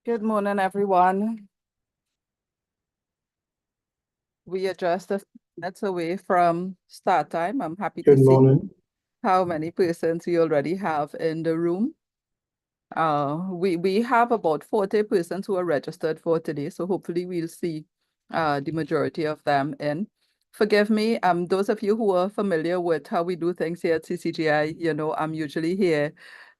Good morning, everyone. We are just a few minutes away from start time. I'm happy to Good see morning. how many persons we already have in the room. We have about 40 persons who are registered for today, so hopefully we'll see the majority of them in. Forgive me, those of you who are familiar with how we do things here at CCGI, I'm usually here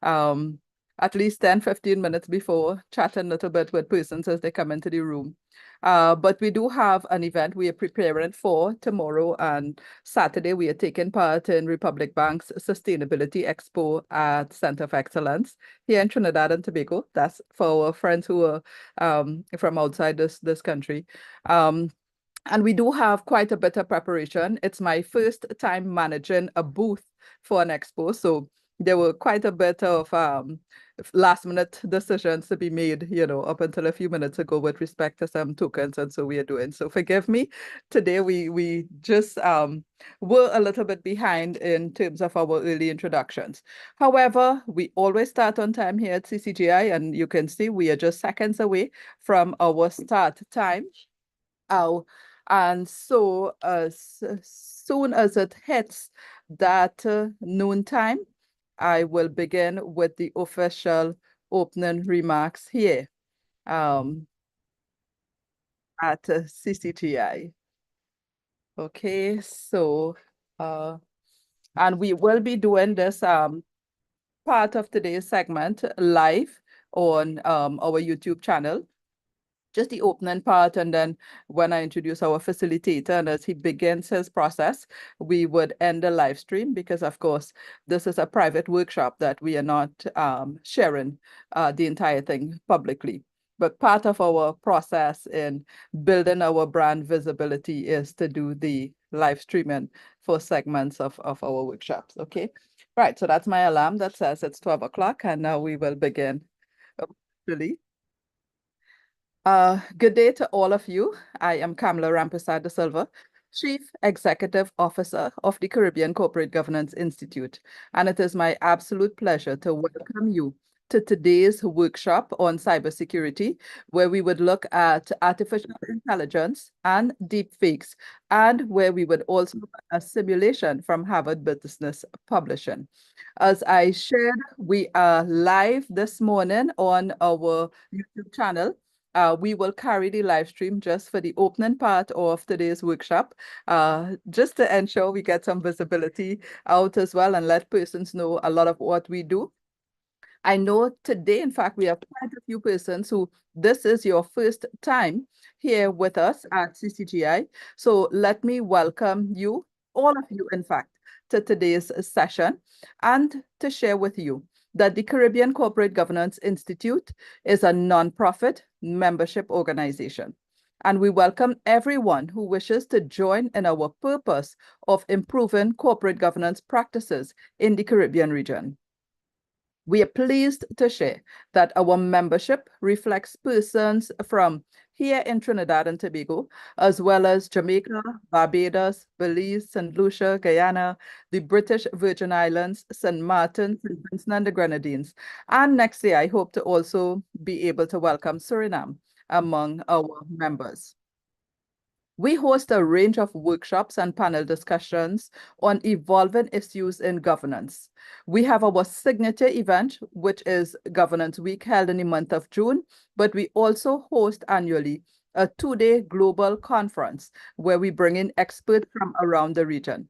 um, at least 10-15 minutes before, chatting a little bit with persons as they come into the room. But we do have an event we are preparing for tomorrow and Saturday. We are taking part in Republic Bank's Sustainability Expo at Center of Excellence here in Trinidad and Tobago. That's for our friends who are from outside this country. And we do have quite a bit of preparation. It's my first time managing a booth for an expo, so there were quite a bit of last minute decisions to be made, up until a few minutes ago with respect to some tokens and so we are doing. So forgive me. Today we just were a little bit behind in terms of our early introductions. However, we always start on time here at CCGI, and you can see we are just seconds away from our start time. Oh, and so as soon as it hits that noon time, I will begin with the official opening remarks here at CCGI. Okay, so and we will be doing this part of today's segment live on our YouTube channel. Just the opening part, and then when I introduce our facilitator and as he begins his process, we would end the live stream because, of course, this is a private workshop that we are not sharing the entire thing publicly. But part of our process in building our brand visibility is to do the live streaming for segments of our workshops. Okay. Right. So that's my alarm that says it's 12 o'clock, and now we will begin. Really. Good day to all of you. I am Kamala Rampersad de Silva, Chief Executive Officer of the Caribbean Corporate Governance Institute, and it is my absolute pleasure to welcome you to today's workshop on cybersecurity, where we would look at artificial intelligence and deepfakes, and where we would also look at a simulation from Harvard Business Publishing. As I shared, we are live this morning on our YouTube channel. We will carry the live stream just for the opening part of today's workshop, just to ensure we get some visibility out as well and let persons know a lot of what we do. I know today, in fact, we have quite a few persons who this is your first time here with us at CCGI. So let me welcome you, all of you, in fact, to today's session and to share with you that the Caribbean Corporate Governance Institute is a nonprofit membership organization. And we welcome everyone who wishes to join in our purpose of improving corporate governance practices in the Caribbean region. We are pleased to share that our membership reflects persons from here in Trinidad and Tobago, as well as Jamaica, Barbados, Belize, St. Lucia, Guyana, the British Virgin Islands, St. Martin, St. Vincent and the Grenadines. And next year, I hope to also be able to welcome Suriname among our members. We host a range of workshops and panel discussions on evolving issues in governance. We have our signature event, which is Governance Week, held in the month of June, but we also host annually a two-day global conference where we bring in experts from around the region.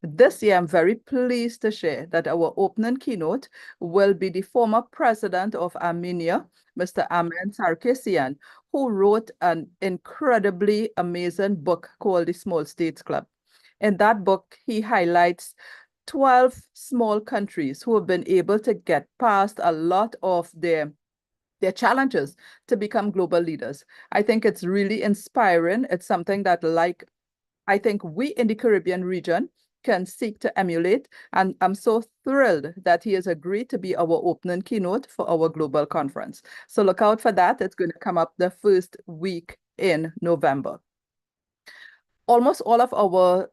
This year, I'm very pleased to share that our opening keynote will be the former president of Armenia, Mr. Amen Sarkisian, who wrote an incredibly amazing book called The Small States Club. In that book, he highlights 12 small countries who have been able to get past a lot of their challenges to become global leaders. I think it's really inspiring. It's something that, I think we in the Caribbean region can seek to emulate. And I'm so thrilled that he has agreed to be our opening keynote for our global conference. So look out for that. It's going to come up the first week in November. Almost all of our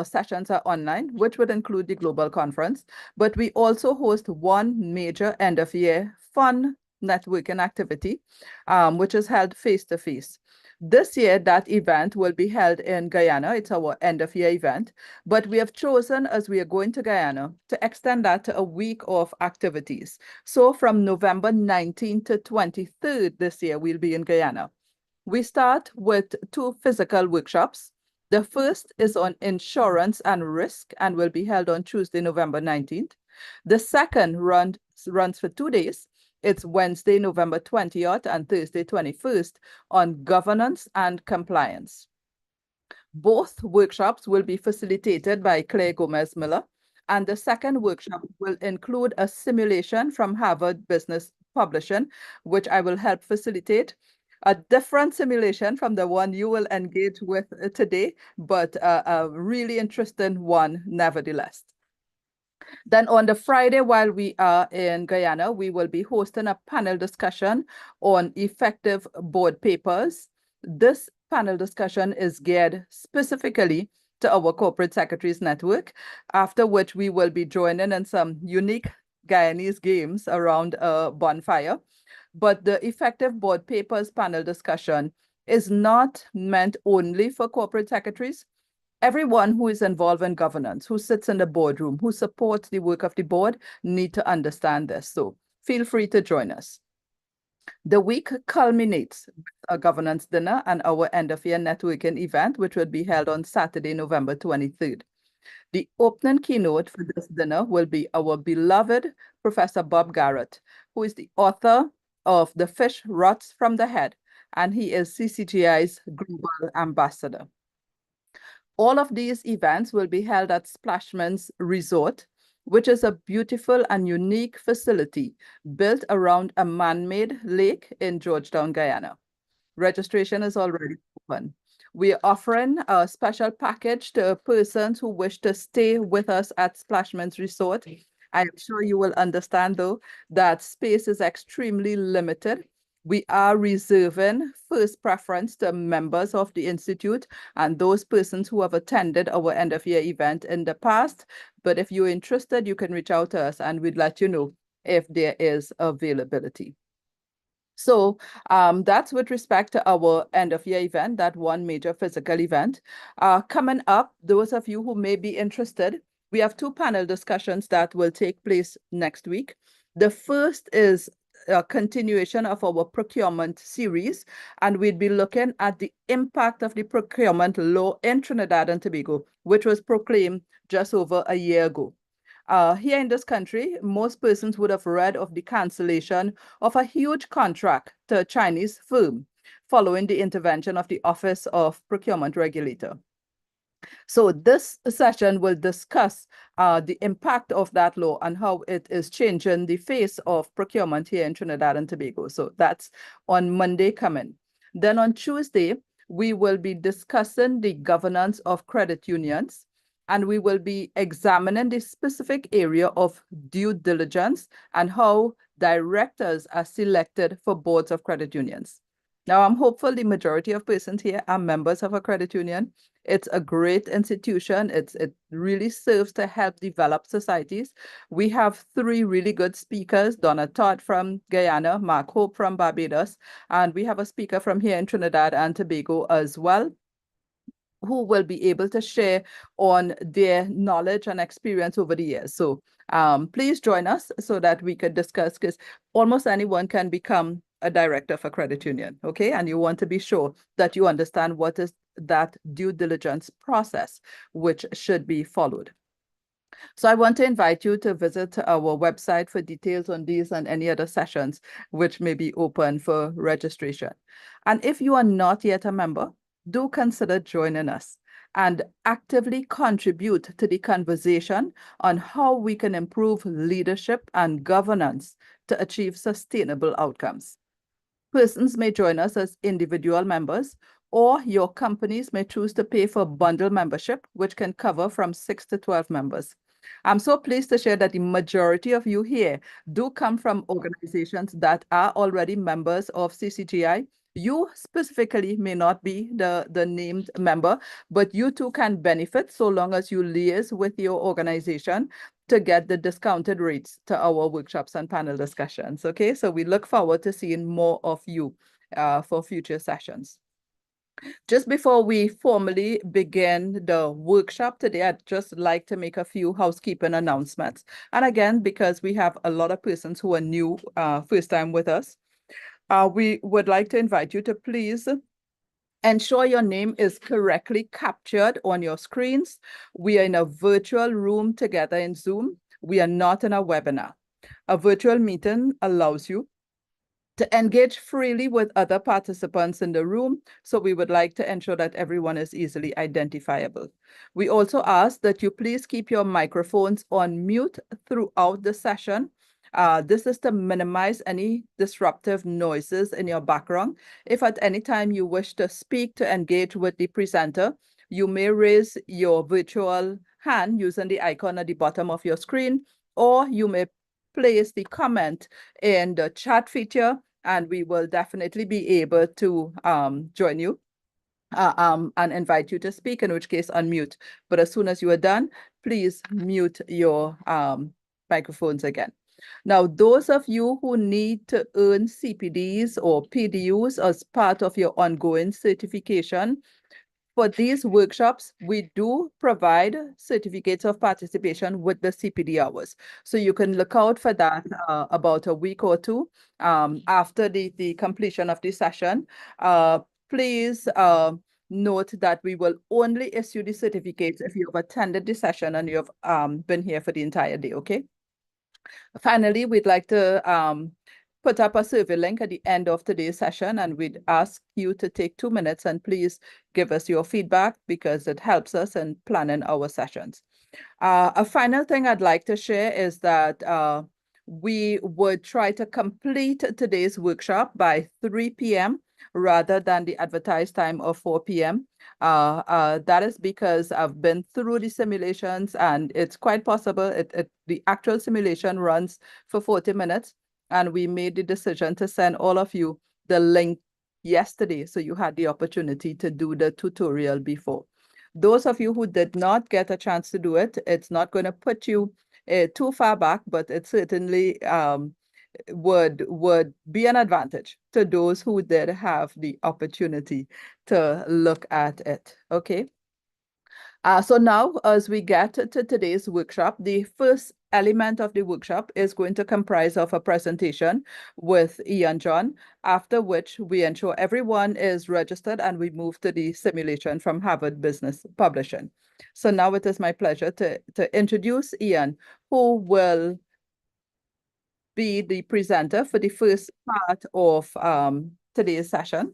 sessions are online, which would include the global conference, but we also host one major end of year fun networking activity, which is held face-to-face. This year, that event will be held in Guyana. It's our end-of-year event, but we have chosen, as we are going to Guyana, to extend that to a week of activities. So from November 19th to 23rd this year, we'll be in Guyana. We start with 2 physical workshops. The first is on insurance and risk and will be held on Tuesday, November 19th. The second runs for 2 days. It's Wednesday, November 20th and Thursday, 21st on governance and compliance. Both workshops will be facilitated by Claire Gomez Miller, and the second workshop will include a simulation from Harvard Business Publishing, which I will help facilitate. A different simulation from the one you will engage with today, but a really interesting one nevertheless. Then on the Friday, while we are in Guyana, we will be hosting a panel discussion on effective board papers. This panel discussion is geared specifically to our corporate secretaries network, after which we will be joining in some unique Guyanese games around a bonfire. But the effective board papers panel discussion is not meant only for corporate secretaries. Everyone who is involved in governance, who sits in the boardroom, who supports the work of the board, need to understand this. So feel free to join us. The week culminates with a governance dinner and our end-of-year networking event, which will be held on Saturday, November 23rd. The opening keynote for this dinner will be our beloved Professor Bob Garrett, who is the author of The Fish Rots from the Head, and he is CCGI's Global Ambassador. All of these events will be held at Splashman's Resort, which is a beautiful and unique facility built around a man-made lake in Georgetown, Guyana. Registration is already open. We are offering a special package to persons who wish to stay with us at Splashman's Resort. I am sure you will understand, though, that space is extremely limited. We are reserving first preference to members of the Institute and those persons who have attended our end-of-year event in the past. But if you're interested, you can reach out to us and we'd let you know if there is availability. So that's with respect to our end-of-year event, that one major physical event. Coming up, those of you who may be interested, we have 2 panel discussions that will take place next week. The first is a continuation of our procurement series, and we'd be looking at the impact of the procurement law in Trinidad and Tobago, which was proclaimed just over a year ago. Here in this country, most persons would have read of the cancellation of a huge contract to a Chinese firm following the intervention of the Office of Procurement Regulator. So this session will discuss the impact of that law and how it is changing the face of procurement here in Trinidad and Tobago. So that's on Monday coming. Then on Tuesday, we will be discussing the governance of credit unions, and we will be examining the specific area of due diligence and how directors are selected for boards of credit unions. Now, I'm hopeful the majority of persons here are members of a credit union. It's a great institution. It really serves to help develop societies. We have 3 really good speakers, Donna Todd from Guyana, Mark Hope from Barbados, and we have a speaker from here in Trinidad and Tobago as well, who will be able to share on their knowledge and experience over the years. So please join us so that we could discuss, because almost anyone can become a director of a credit union, okay? And you want to be sure that you understand what is that due diligence process, which should be followed. So I want to invite you to visit our website for details on these and any other sessions which may be open for registration. And if you are not yet a member, do consider joining us and actively contribute to the conversation on how we can improve leadership and governance to achieve sustainable outcomes. Persons may join us as individual members, or your companies may choose to pay for bundle membership, which can cover from 6 to 12 members. I'm so pleased to share that the majority of you here do come from organizations that are already members of CCGI. You specifically may not be the named member, but you too can benefit so long as you liaise with your organization to get the discounted rates to our workshops and panel discussions. Okay, so we look forward to seeing more of you for future sessions. Just before we formally begin the workshop today, I'd just like to make a few housekeeping announcements. And again, because we have a lot of persons who are new, first time with us, we would like to invite you to please ensure your name is correctly captured on your screens. We are in a virtual room together in Zoom. We are not in a webinar. A virtual meeting allows you to engage freely with other participants in the room, so we would like to ensure that everyone is easily identifiable. We also ask that you please keep your microphones on mute throughout the session. This is to minimize any disruptive noises in your background. If at any time you wish to speak to engage with the presenter, you may raise your virtual hand using the icon at the bottom of your screen, or you may place the comment in the chat feature, and we will definitely be able to join you and invite you to speak, in which case unmute. But as soon as you are done, please mute your microphones again. Now, those of you who need to earn CPDs or PDUs as part of your ongoing certification, for these workshops, we do provide certificates of participation with the CPD hours. So you can look out for that about a week or two after the completion of the session. Please note that we will only issue the certificates if you have attended the session and you have been here for the entire day, okay? Finally, we'd like to put up a survey link at the end of today's session, and we'd ask you to take 2 minutes and please give us your feedback because it helps us in planning our sessions. A final thing I'd like to share is that we would try to complete today's workshop by 3 p.m. rather than the advertised time of 4 p.m. That is because I've been through the simulations, and it's quite possible the actual simulation runs for 40 minutes, and we made the decision to send all of you the link yesterday, so you had the opportunity to do the tutorial before. Those of you who did not get a chance to do it, it's not going to put you too far back, but it certainly would be an advantage to those who did have the opportunity to look at it. Okay. So now, as we get to today's workshop, the first element of the workshop is going to comprise of a presentation with Ian John, after which we ensure everyone is registered and we move to the simulation from Harvard Business Publishing. So now it is my pleasure to introduce Ian, who will be the presenter for the first part of today's session.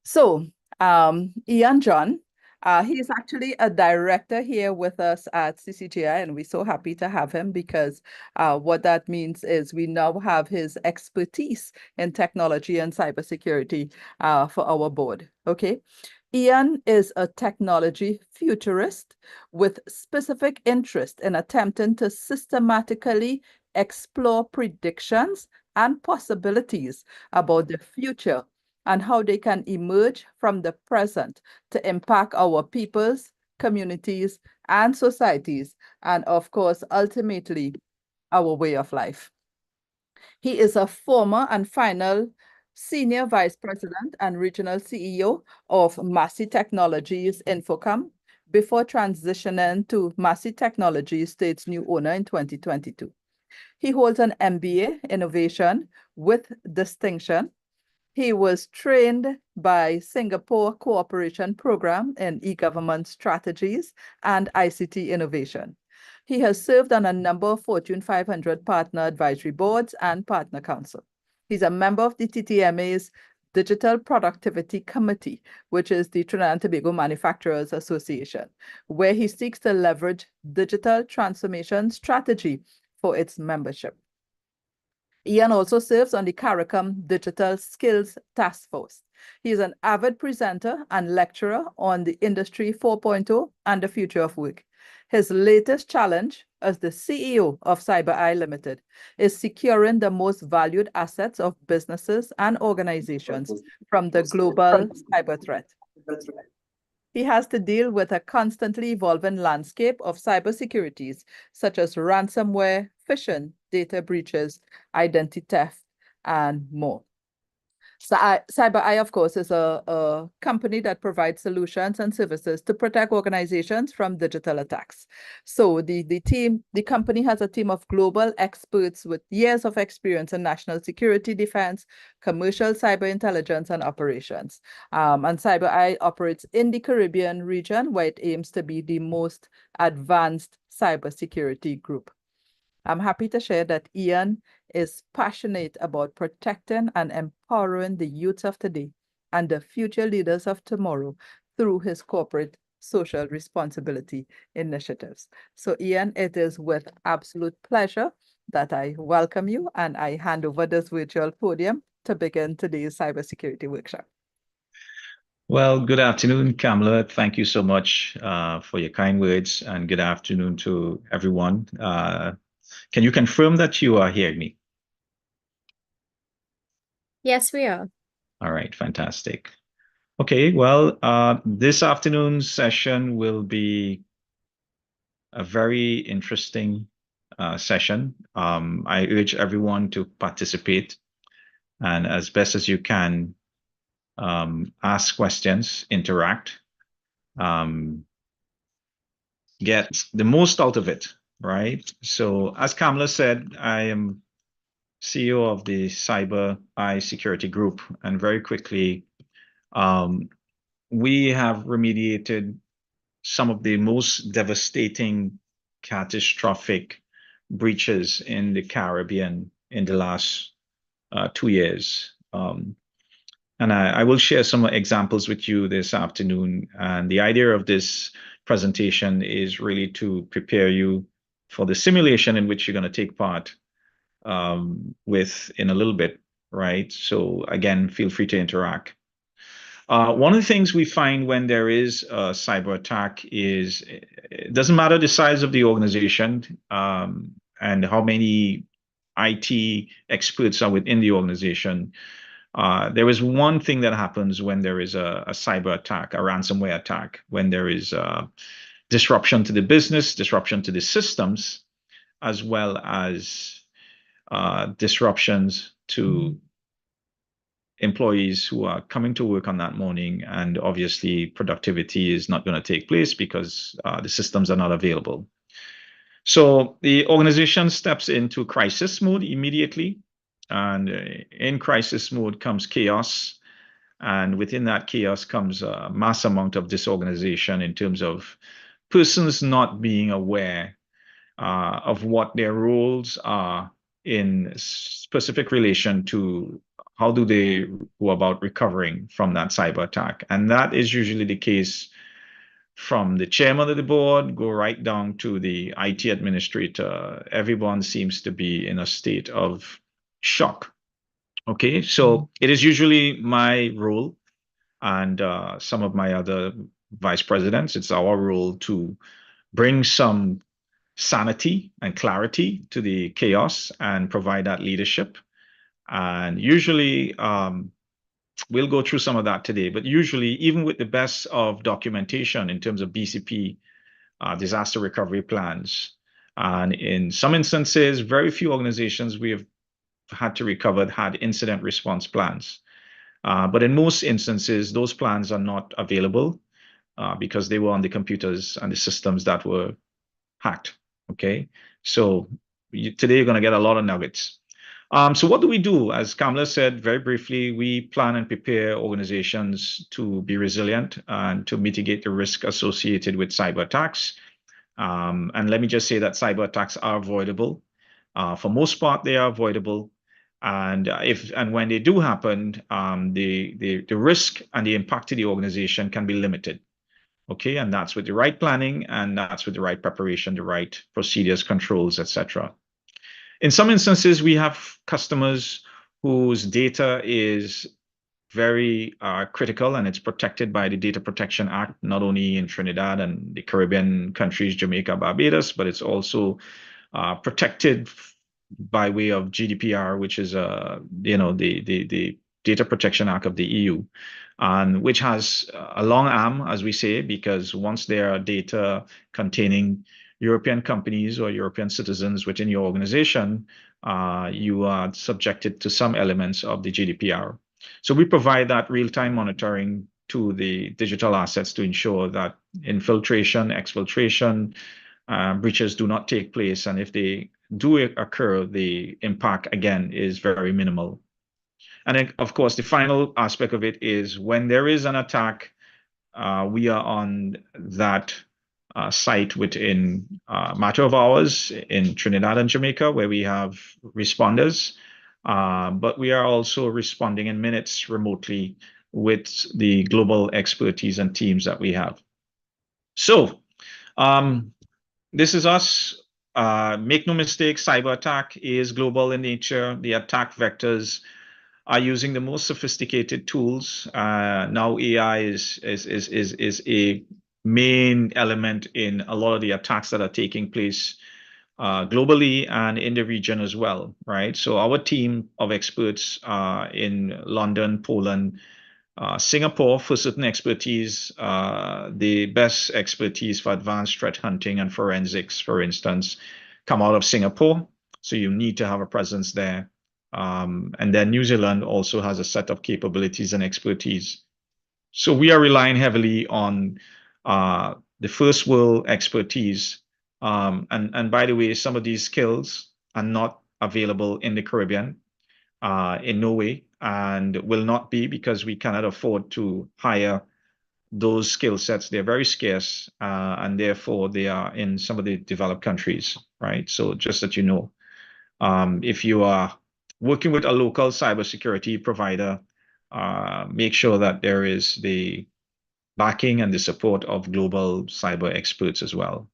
So Ian John, he is actually a director here with us at CCGI, and we're so happy to have him because what that means is we now have his expertise in technology and cybersecurity for our board. Okay. Ian is a technology futurist with specific interest in attempting to systematically explore predictions and possibilities about the future and how they can emerge from the present to impact our peoples, communities, and societies, and of course, ultimately, our way of life. He is a former and final Senior Vice President and Regional CEO of Massey Technologies Infocom before transitioning to Massey Technologies to its new owner in 2022. He holds an MBA Innovation with distinction. He was trained by Singapore Cooperation Program in e-government strategies and ICT innovation. He has served on a number of Fortune 500 partner advisory boards and partner council. He's a member of the TTMA's Digital Productivity Committee, which is the Trinidad and Tobago Manufacturers Association, where he seeks to leverage digital transformation strategy for its membership. Ian also serves on the CARICOM Digital Skills Task Force. He is an avid presenter and lecturer on the Industry 4.0 and the future of work. His latest challenge as the CEO of CyberEYE Ltd is securing the most valued assets of businesses and organizations from the global cyber threat. He has to deal with a constantly evolving landscape of cybersecurities, such as ransomware, phishing, data breaches, identity theft, and more. So CyberEYE, of course, is a company that provides solutions and services to protect organizations from digital attacks. So the company has a team of global experts with years of experience in national security defense, commercial cyber intelligence, and operations. And CyberEYE operates in the Caribbean region, where it aims to be the most advanced cybersecurity group. I'm happy to share that Ian is passionate about protecting and empowering the youth of today and the future leaders of tomorrow through his corporate social responsibility initiatives. So Ian, it is with absolute pleasure that I welcome you and I hand over this virtual podium to begin today's cybersecurity workshop. Well, good afternoon, Kamala. Thank you so much for your kind words, and good afternoon to everyone. Can you confirm that you are hearing me? Yes, we are. All right, fantastic. Okay, well, this afternoon's session will be a very interesting session. I urge everyone to participate and as best as you can, ask questions, interact, get the most out of it, right? So as Kamala said, I am CEO of the CyberEYE Security Group, and very quickly, we have remediated some of the most devastating, catastrophic breaches in the Caribbean in the last 2 years. And I will share some examples with you this afternoon. And the idea of this presentation is really to prepare you for the simulation in which you're going to take part with in a little bit, right? So again, feel free to interact. One of the things we find when there is a cyber attack is it doesn't matter the size of the organization and how many IT experts are within the organization. There is one thing that happens when there is a cyber attack, a ransomware attack, when there is disruption to the business, disruption to the systems, as well as disruptions to employees who are coming to work on that morning, and obviously productivity is not going to take place because the systems are not available. So the organization steps into crisis mode immediately, and in crisis mode comes chaos, and within that chaos comes a mass amount of disorganization in terms of persons not being aware of what their roles are in specific relation to how do they go about recovering from that cyber attack. And that is usually the case from the chairman of the board, go right down to the IT administrator. Everyone seems to be in a state of shock. Okay, so it is usually my role and some of my other vice presidents, it's our role to bring some sanity and clarity to the chaos and provide that leadership. And usually we'll go through some of that today, but usually even with the best of documentation in terms of BCP, disaster recovery plans, and in some instances, very few organizations we have had to recover had incident response plans. But in most instances, those plans are not available because they were on the computers and the systems that were hacked. Okay, so today you're going to get a lot of nuggets. So what do we do? As Kamala said, very briefly, we plan and prepare organizations to be resilient and to mitigate the risk associated with cyber attacks. And let me just say that cyber attacks are avoidable. For most part, they are avoidable. And when they do happen, the risk and the impact to the organization can be limited. Okay, and that's with the right planning, and that's with the right preparation, the right procedures, controls, etc. In some instances, we have customers whose data is very critical, and it's protected by the Data Protection Act, not only in Trinidad and the Caribbean countries, Jamaica, Barbados, but it's also protected by way of GDPR, which is the Data Protection Act of the EU, and which has a long arm, as we say, because once there are data containing European companies or European citizens within your organization, you are subjected to some elements of the GDPR. So we provide that real-time monitoring to the digital assets to ensure that infiltration, exfiltration, breaches do not take place. And if they do occur, the impact, again, is very minimal. And then, of course, the final aspect of it is when there is an attack, we are on that site within a matter of hours in Trinidad and Jamaica, where we have responders. But we are also responding in minutes remotely with the global expertise and teams that we have. So this is us. Make no mistake, cyber attack is global in nature. The attack vectors are using the most sophisticated tools. Now AI is a main element in a lot of the attacks that are taking place globally and in the region as well, right? So our team of experts in London, Poland, Singapore for certain expertise, the best expertise for advanced threat hunting and forensics, for instance, come out of Singapore. So you need to have a presence there. And then New Zealand also has a set of capabilities and expertise. So we are relying heavily on the first world expertise. And by the way, some of these skills are not available in the Caribbean in no way, and will not be, because we cannot afford to hire those skill sets. They're very scarce, and therefore they are in some of the developed countries, right? So just that you know, if you are working with a local cybersecurity provider, make sure that there is the backing and the support of global cyber experts as well.